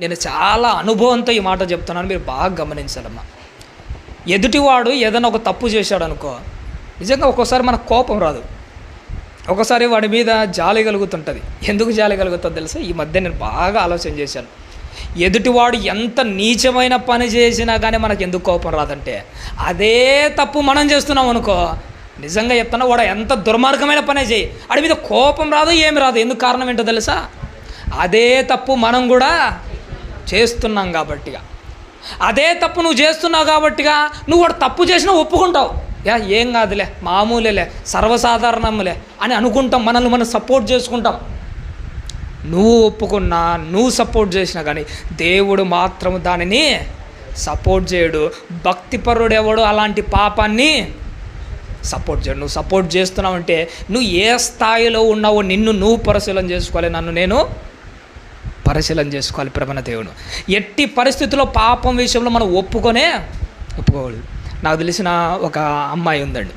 నేను చాలా అనుభవంతో ఈ మాట చెప్తున్నాను, మీరు బాగా గమనించాలమ్మా. ఎదుటివాడు ఏదైనా ఒక తప్పు చేశాడు అనుకో, నిజంగా ఒక్కోసారి మనకు కోపం రాదు, ఒకసారి వాడి మీద జాలి కలుగుతుంటుంది. ఎందుకు జాలి కలుగుతుందో తెలుసా? ఈ మధ్య నేను బాగా ఆలోచన చేశాను. ఎదుటివాడు ఎంత నీచమైన పని చేసినా కానీ మనకు ఎందుకు కోపం రాదంటే, అదే తప్పు మనం చేస్తున్నాం అనుకో, నిజంగా చెప్తున్నా, వాడు ఎంత దుర్మార్గమైన పనే చేయి, వాడి మీద కోపం రాదు, ఏమి రాదు. ఎందుకు కారణం ఏంటో తెలుసా? అదే తప్పు మనం కూడా చేస్తున్నాం కాబట్టిగా. అదే తప్పు నువ్వు చేస్తున్నావు కాబట్టిగా నువ్వు వాడు తప్పు చేసినా ఒప్పుకుంటావు. ఏం కాదులే, మామూలేలే, సర్వసాధారణములే అని అనుకుంటాం, మనల్ని మనం సపోర్ట్ చేసుకుంటాం. నువ్వు ఒప్పుకున్నా, నువ్వు సపోర్ట్ చేసినా కానీ దేవుడు మాత్రం దానిని సపోర్ట్ చేయడు. భక్తిపరుడు ఎవడు అలాంటి పాపాన్ని సపోర్ట్ చేయడు. నువ్వు సపోర్ట్ చేస్తున్నావంటే నువ్వు ఏ స్థాయిలో ఉన్నావో నిన్ను నువ్వు పరిశీలన చేసుకోవాలి, నన్ను నేను పరిశీలన చేసుకోవాలి. ప్రేమన దేవుడు ఎట్టి పరిస్థితుల్లో పాపం విషయంలో మనం ఒప్పుకోకూడదు. నాకు తెలిసిన ఒక అమ్మాయి ఉందండి,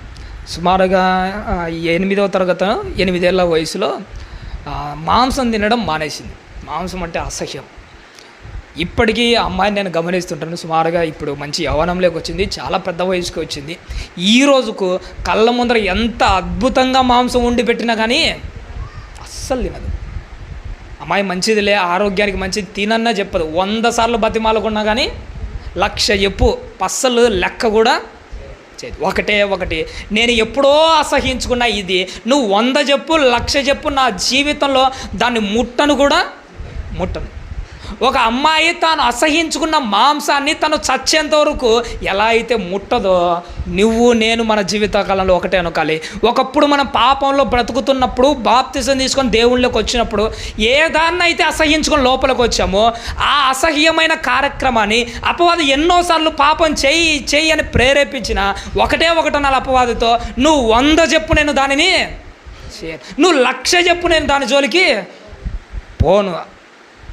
సుమారుగా 8వ తరగతి 8 ఏళ్ళ వయసులో మాంసం తినడం మానేసింది. మాంసం అంటే అసహ్యం. ఇప్పటికీ ఆ అమ్మాయిని నేను గమనిస్తుంటాను. సుమారుగా ఇప్పుడు మంచి యవ్వనంలోకి వచ్చింది, చాలా పెద్ద వయసుకి వచ్చింది. ఈ రోజుకు కళ్ళ ముందర ఎంత అద్భుతంగా మాంసం వండి పెట్టినా కానీ అస్సలు తినదు. అమ్మాయి మంచిదిలే, ఆరోగ్యానికి మంచిది, తినన్నా చెప్పదు. 100 సార్లు బతిమాలకున్నా కానీ 1,00,000 చెప్పు, అస్సలు లెక్క కూడా చేయదు. ఒకటి నేను ఎప్పుడో అసహించుకున్నా ఇది, నువ్వు 100 చెప్పు, 1,00,000 చెప్పు, నా జీవితంలో దాన్ని ముట్టను కూడా ముట్టను. ఒక అమ్మాయి తాను అసహించుకున్న మాంసాన్ని తను చచ్చేంత వరకు ఎలా అయితే ముట్టదో, నువ్వు నేను మన జీవితకాలంలో ఒకటే అనుకోవాలి. ఒకప్పుడు మనం పాపంలో బ్రతుకుతున్నప్పుడు, బాప్తిజం తీసుకొని దేవుళ్ళకి వచ్చినప్పుడు ఏ దాన్ని అయితే అసహించుకొని లోపలికి వచ్చామో, ఆ అసహ్యమైన కార్యక్రమాన్ని అపవాది ఎన్నోసార్లు పాపం చెయ్యి అని ప్రేరేపించిన ఒకటనాల అపవాదితో, నువ్వు 100 చెప్పు నేను దానిని చేయను, నువ్వు 1,00,000 చెప్పు నేను దాని జోలికి పోను.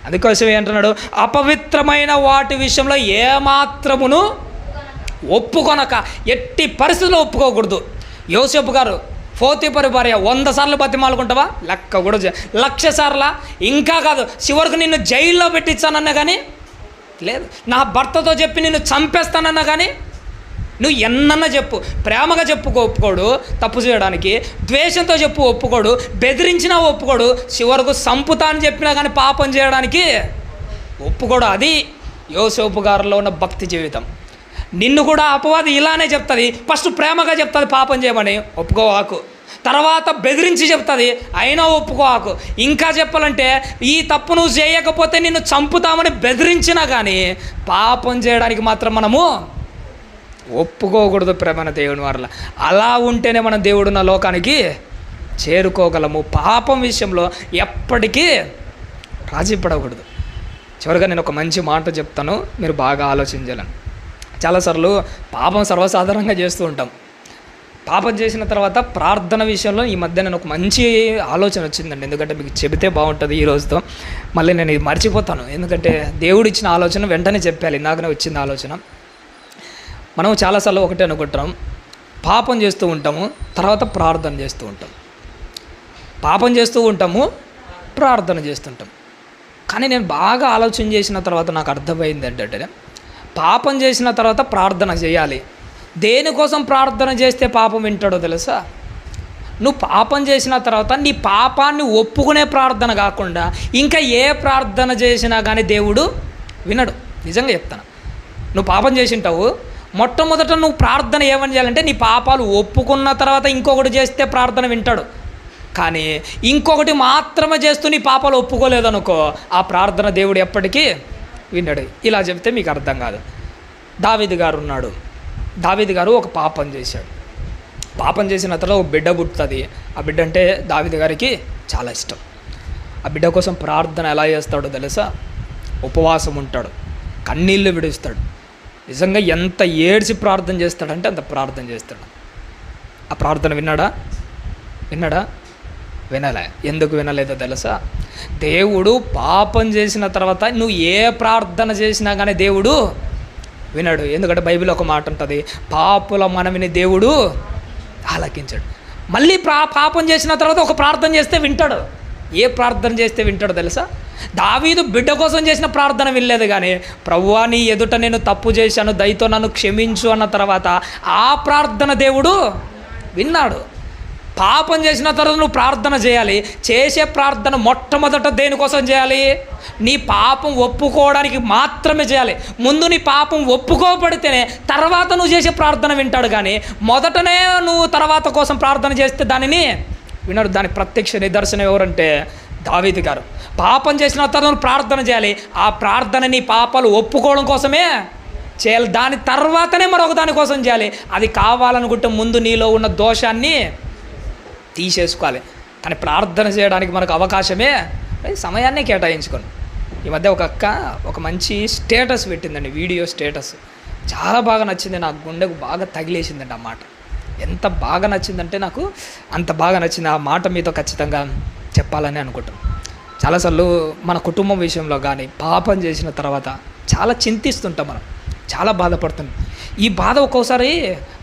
అందుకోసం ఏంటన్నాడు? అపవిత్రమైన వాటి విషయంలో ఏమాత్రమును ఒప్పుకొనక, ఎట్టి పరిస్థితుల్లో ఒప్పుకోకూడదు. యోసేపు గారు పోతీఫరు భార్య 100 సార్లు బతిమాలుకుంటావా? లెక్క కూడా 1,00,000 సార్లా? ఇంకా కాదు, చివరికి నిన్ను జైల్లో పెట్టించానన్నా కానీ లేదు, నా భర్తతో చెప్పి నిన్ను చంపేస్తానన్నా కానీ నువ్వు ఎన్నన్నా చెప్పు. ప్రేమగా ఒప్పుకోడు తప్పు చేయడానికి, ద్వేషంతో ఒప్పుకోడు, బెదిరించినా ఒప్పుకోడు, చివరకు సంపుతా అని చెప్పినా కానీ పాపం చేయడానికి ఒప్పుకోడు. అది యోసేపు గారిలో ఉన్న భక్తి జీవితం. నిన్ను కూడా అపవాది ఇలానే చెప్తుంది. ఫస్ట్ ప్రేమగా చెప్తుంది పాపం చేయమని, ఒప్పుకోవాకు. తర్వాత బెదిరించి చెప్తుంది, అయినా ఒప్పుకోవాకు. ఇంకా చెప్పాలంటే ఈ తప్పు నువ్వు చేయకపోతే నిన్ను చంపుతామని బెదిరించినా కానీ పాపం చేయడానికి మాత్రం మనము ఒప్పుకోకూడదు. ప్రేమన దేవుని వల్ల అలా ఉంటేనే మనం దేవుడున్న లోకానికి చేరుకోగలము. పాపం విషయంలో ఎప్పటికీ రాజీ పడకూడదు. చివరిగా నేను ఒక మంచి మాట చెప్తాను, మీరు బాగా ఆలోచించాలని. చాలాసార్లు పాపం సర్వసాధారణంగా చేస్తూ ఉంటాం. పాపం చేసిన తర్వాత ప్రార్థన విషయంలో ఈ మధ్య నేను ఒక మంచి ఆలోచన వచ్చిందండి. ఎందుకంటే మీకు చెబితే బాగుంటుంది ఈ రోజుతో, మళ్ళీ నేను ఇది మర్చిపోతాను. ఎందుకంటే దేవుడు ఇచ్చిన ఆలోచన వెంటనే చెప్పాలి. ఇందాకనే వచ్చింది ఆలోచన. మనం చాలాసార్లు ఒకటే అనుకుంటాం, పాపం చేస్తూ ఉంటాము, తర్వాత ప్రార్థన చేస్తూ ఉంటాం. పాపం చేస్తూ ఉంటాము, ప్రార్థన చేస్తుంటాం. కానీ నేను బాగా ఆలోచన చేసిన తర్వాత నాకు అర్థమైంది ఏంటంటే, పాపం చేసిన తర్వాత ప్రార్థన చేయాలి. దేనికోసం ప్రార్థన చేస్తే పాపం వింటాడో తెలుసా? నువ్వు పాపం చేసిన తర్వాత నీ పాపాన్ని ఒప్పుకునే ప్రార్థన కాకుండా ఇంకా ఏ ప్రార్థన చేసినా కానీ దేవుడు వినడు. నిజంగా చెప్తాను, నువ్వు పాపం చేసి ఉంటావు, మొట్టమొదట నువ్వు ప్రార్థన ఏమని చేయాలంటే నీ పాపాలు ఒప్పుకున్న తర్వాత ఇంకొకటి చేస్తే ప్రార్థన వింటాడు. కానీ ఇంకొకటి మాత్రమే చేస్తూ నీ పాపాలు ఒప్పుకోలేదనుకో, ఆ ప్రార్థన దేవుడు ఎప్పటికీ విన్నాడు. ఇలా చెప్తే మీకు అర్థం కాదు. దావీదు గారు ఉన్నాడు. దావీదు గారు ఒక పాపం చేశాడు. పాపం చేసిన తర్వాత ఒక బిడ్డ పుట్టుతుంది. ఆ బిడ్డ అంటే దావీదు గారికి చాలా ఇష్టం. ఆ బిడ్డ కోసం ప్రార్థన ఎలా చేస్తాడో తెలుసా? ఉపవాసం ఉంటాడు, కన్నీళ్ళు విడుస్తాడు. నిజంగా ఎంత ఏడ్చి ప్రార్థన చేస్తాడంటే అంత ప్రార్థన చేస్తాడు. ఆ ప్రార్థన విన్నాడా? వినలే. ఎందుకు వినలేదో తెలుసా? దేవుడు పాపం చేసిన తర్వాత నువ్వు ఏ ప్రార్థన చేసినా కానీ దేవుడు వినడు. ఎందుకంటే బైబిల్ ఒక మాట ఉంటుంది, పాపుల మనవిని దేవుడు ఆలకించాడు. మళ్ళీ పాపం చేసిన తర్వాత ఒక ప్రార్థన చేస్తే వింటాడు. ఏ ప్రార్థన చేస్తే వింటాడో తెలుసా? దావీదు బిడ్డ కోసం చేసిన ప్రార్థన వినలేదు, కానీ ప్రభువా నీ ఎదుట నేను తప్పు చేశాను, దయతో నన్ను క్షమించు అన్న తర్వాత ఆ ప్రార్థన దేవుడు విన్నాడు. పాపం చేసిన తర్వాత నువ్వు ప్రార్థన చేయాలి. చేసే ప్రార్థన మొట్టమొదట దేనికోసం చేయాలి? నీ పాపం ఒప్పుకోవడానికి మాత్రమే చేయాలి. ముందు నీ పాపం ఒప్పుకోబడితేనే తర్వాత నువ్వు చేసే ప్రార్థన వింటాడు, కానీ మొదటనే నువ్వు తర్వాత కోసం ప్రార్థన చేస్తే దానిని వినడు. దానికి ప్రత్యక్ష నిదర్శనం ఎవరంటే దావీదు గారు. పాపం చేసిన తర్వాత ప్రార్థన చేయాలి. ఆ ప్రార్థన నీ పాపాలు ఒప్పుకోవడం కోసమే చేయాలి. దాని తర్వాతనే మరొక దానికోసం చేయాలి. అది కావాలనుకుంటే ముందు నీలో ఉన్న దోషాన్ని తీసేసుకోవాలి. కానీ ప్రార్థన చేయడానికి మనకు అవకాశమే సమయాన్నే కేటాయించుకోండి. ఈ మధ్య ఒక అక్క ఒక మంచి స్టేటస్ పెట్టిందండి, వీడియో స్టేటస్. చాలా బాగా నచ్చింది, నాకు గుండెకు బాగా తగిలేసిందండి ఆ మాట. ఎంత బాగా నచ్చిందంటే నాకు అంత బాగా నచ్చింది. ఆ మాట మీతో ఖచ్చితంగా చెప్పాలని అనుకుంటున్నాను. చాలాసార్లు మన కుటుంబం విషయంలో కానీ పాపం చేసిన తర్వాత చాలా చింతిస్తుంటాం, మనం చాలా బాధపడుతున్నాం. ఈ బాధ ఒక్కోసారి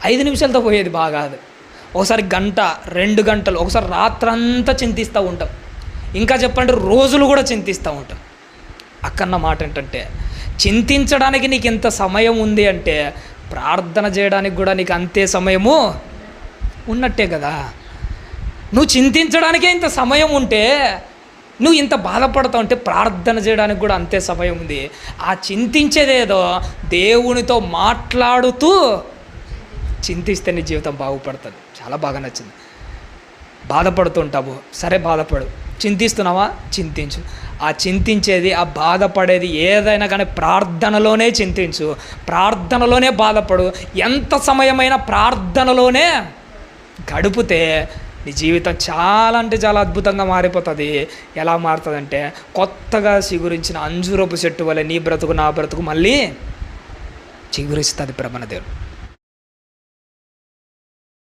5 నిమిషాలతో పోయేది బాగా, అది ఒకసారి గంట 2 గంటలు, ఒకసారి రాత్రంతా చింతిస్తూ ఉంటాం. ఇంకా చెప్పండి రోజులు కూడా చింతిస్తూ ఉంటాం. అక్కన్న మాట ఏంటంటే, చింతించడానికి నీకు ఎంత సమయం ఉంది అంటే ప్రార్థన చేయడానికి కూడా నీకు అంతే సమయము ఉన్నట్టే కదా. నువ్వు చింతించడానికే ఇంత సమయం ఉంటే, నువ్వు ఇంత బాధపడతావు అంటే ప్రార్థన చేయడానికి కూడా అంతే సమయం ఉంది. ఆ చింతించేదేదో దేవునితో మాట్లాడుతూ చింతిస్తే నీ జీవితం బాగుపడుతుంది. చాలా బాగా నచ్చింది. బాధపడుతుంటావు, సరే బాధపడు. చింతిస్తున్నావా, చింతించు. ఆ చింతించేది, ఆ బాధపడేది ఏదైనా కానీ ప్రార్థనలోనే చింతించు, ప్రార్థనలోనే బాధపడు. ఎంత సమయమైనా ప్రార్థనలోనే గడిపితే నీ జీవితం చాలా అంటే చాలా అద్భుతంగా మారిపోతుంది. ఎలా మారుతుందంటే, కొత్తగా చిగురించిన అంజూరపు చెట్టు వల్ల నీ బ్రతుకు నా బ్రతుకు మళ్ళీ చిగురిస్తుంది. బ్రహ్మణ దేవుడు.